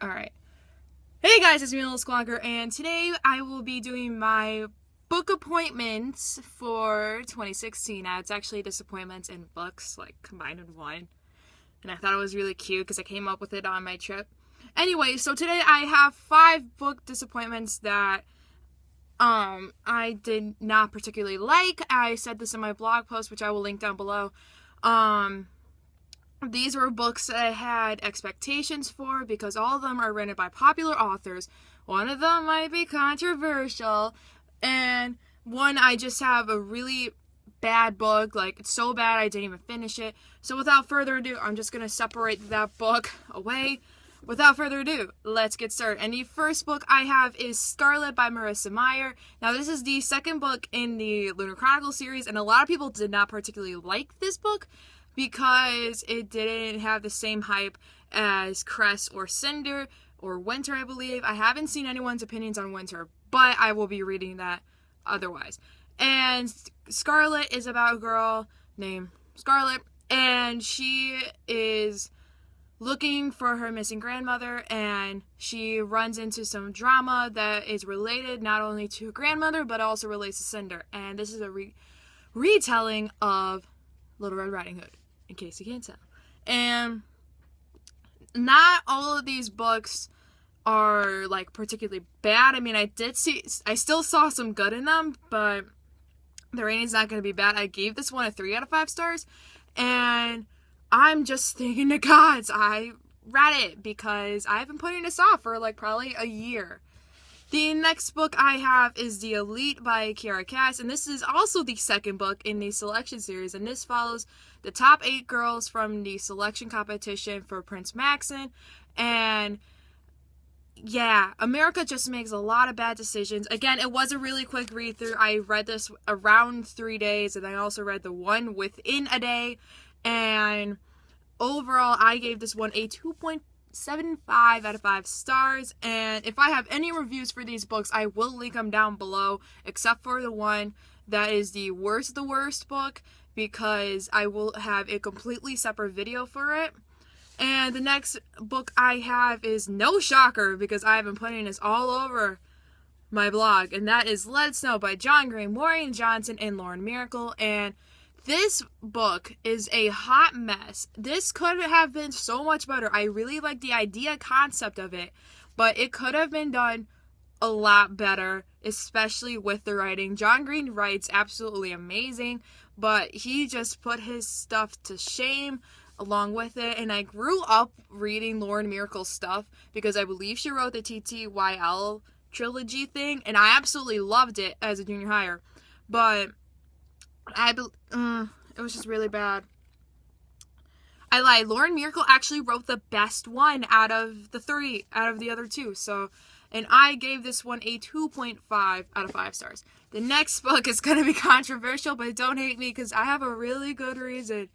Alright. Hey guys, it's me, Little Squawker, and today I will be doing my book appointments for 2016. Now, it's actually disappointments and books, like, combined in one. And I thought it was really cute because I came up with it on my trip. Anyway, so today I have 5 book disappointments that I did not particularly like. I said this in my blog post, which I will link down below. These were books that I had expectations for because all of them are written by popular authors. One of them might be controversial, and one I just have a really bad book, like it's so bad I didn't even finish it. So without further ado, I'm just going to separate that book away. Without further ado, let's get started. And the first book I have is Scarlet by Marissa Meyer. Now, this is the second book in the Lunar Chronicles series, and a lot of people did not particularly like this book because it didn't have the same hype as Cress or Cinder or Winter, I believe. I haven't seen anyone's opinions on Winter, but I will be reading that otherwise. And Scarlet is about a girl named Scarlet, and she is looking for her missing grandmother, and she runs into some drama that is related not only to her grandmother, but also relates to Cinder. And this is a retelling of Little Red Riding Hood, in case you can't tell. And not all of these books are, like, particularly bad. I mean, I still saw some good in them, but the rating's not going to be bad. I gave this one a 3 out of 5 stars, and I'm just thinking to gods I read it because I've been putting this off for, like, probably a year. The next book I have is The Elite by Kiara Cass, and this is also the second book in the selection series, and this follows the top 8 girls from the selection competition for Prince Maxon. And yeah, America just makes a lot of bad decisions. Again, it was a really quick read through. I read this around 3 days, and I also read the one within a day, and overall I gave this one a 2.75 out of 5 stars. And if I have any reviews for these books, I will link them down below, except for the one that is the worst book, because I will have a completely separate video for it. And the next book I have is no shocker because I have been putting this all over my blog, and that is Let It Snow by John Green, Maureen Johnson, and Lauren Miracle. And this book is a hot mess. This could have been so much better. I really like the idea concept of it, but it could have been done a lot better, especially with the writing. John Green writes absolutely amazing, but he just put his stuff to shame along with it. And I grew up reading Lauren Miracle's stuff because I believe she wrote the TTYL trilogy thing, and I absolutely loved it as a junior higher, but it was just really bad. I lied. Lauren Miracle actually wrote the best one out of the other 2. So, and I gave this one a 2.5 out of 5 stars. The next book is going to be controversial, but don't hate me because I have a really good reason.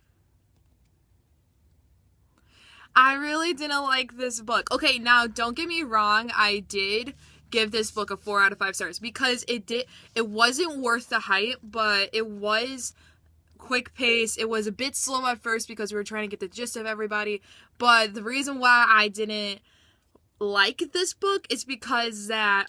I really didn't like this book. Okay, now don't get me wrong. I did give this book a 4 out of 5 stars because it wasn't worth the hype, but it was quick pace. It was a bit slow at first because we were trying to get the gist of everybody, but the reason why I didn't like this book is because that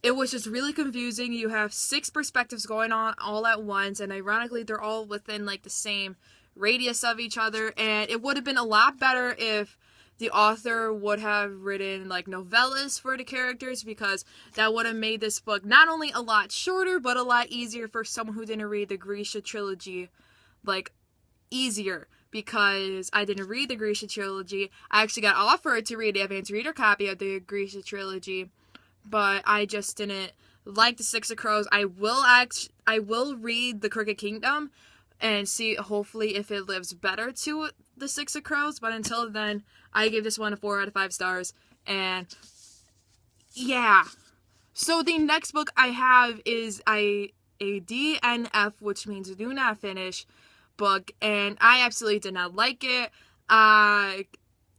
it was just really confusing. You have 6 perspectives going on all at once, and ironically they're all within, like, the same radius of each other, and it would have been a lot better if the author would have written, like, novellas for the characters, because that would have made this book not only a lot shorter, but a lot easier for someone who didn't read the Grisha trilogy. Like, easier, because I didn't read the Grisha trilogy. I actually got offered to read the advanced reader copy of the Grisha trilogy, but I just didn't like the Six of Crows. I will read the Crooked Kingdom and see, hopefully, if it lives better to the Six of Crows, but until then, I gave this one a 4 out of 5 stars, and yeah. So the next book I have is a DNF, which means do not finish book, and I absolutely did not like it.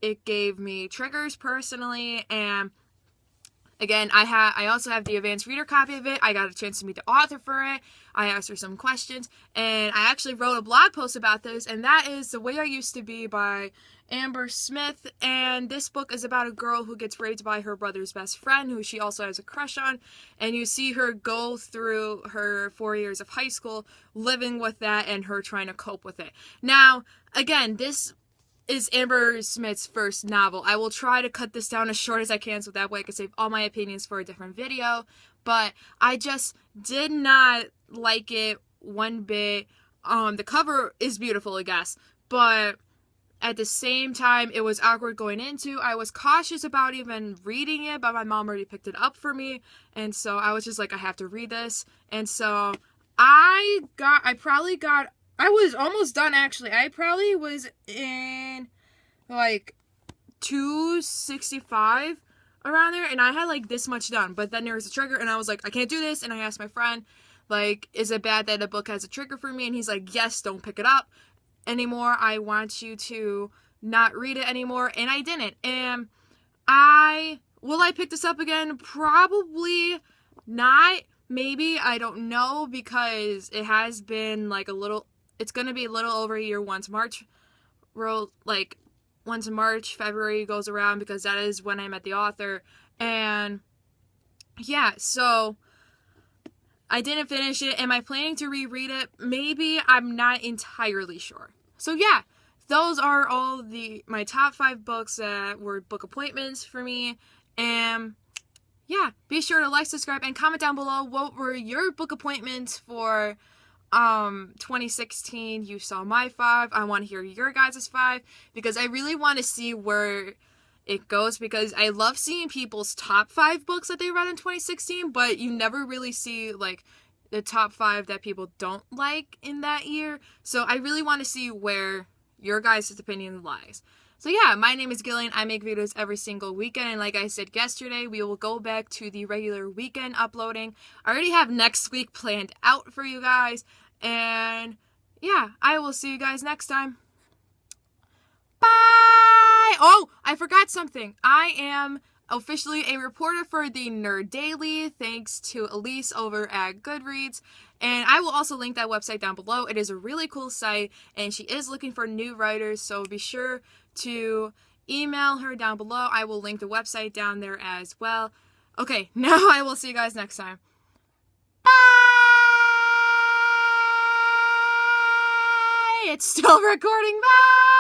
It gave me triggers personally, and again, I also have the advanced reader copy of it. I got a chance to meet the author for it. I asked her some questions, and I actually wrote a blog post about this, and that is The Way I Used to Be by Amber Smith, and this book is about a girl who gets raped by her brother's best friend, who she also has a crush on, and you see her go through her 4 years of high school, living with that, and her trying to cope with it. Now, again, this is Amber Smith's first novel. I will try to cut this down as short as I can so that way I can save all my opinions for a different video, but I just did not like it one bit. The cover is beautiful, I guess, but at the same time, it was awkward going into. I was cautious about even reading it, but my mom already picked it up for me, and so I was just like, I have to read this. And so I was almost done, actually. I probably was in like 265 around there, and I had like this much done, but then there was a trigger, and I was like, I can't do this. And I asked my friend, like, is it bad that a book has a trigger for me? And he's like, yes, don't pick it up anymore. I want you to not read it anymore. And I didn't. And I pick this up again? Probably not. Maybe. I don't know, because it has been like it's going to be a little over a year once February goes around, because that is when I met the author. And yeah, so I didn't finish it. Am I planning to reread it? Maybe. I'm not entirely sure. So yeah, those are all my top 5 books that were book appointments for me. And yeah, be sure to like, subscribe, and comment down below what were your book appointments for 2016. You saw my 5. I want to hear your guys' 5, because I really want to see where it goes, because I love seeing people's top 5 books that they read in 2016, but you never really see like the top 5 that people don't like in that year. So I really want to see where your guys' opinion lies. So yeah, my name is Gillian. I make videos every single weekend, and like I said yesterday, we will go back to the regular weekend uploading. I already have next week planned out for you guys, and yeah, I will see you guys next time. Bye! Oh, I forgot something. I am officially a reporter for the Nerd Daily, thanks to Elise over at Goodreads, and I will also link that website down below. It is a really cool site, and she is looking for new writers, so be sure to email her down below. I will link the website down there as well. Okay, now I will see you guys next time. Bye! It's still recording. Bye!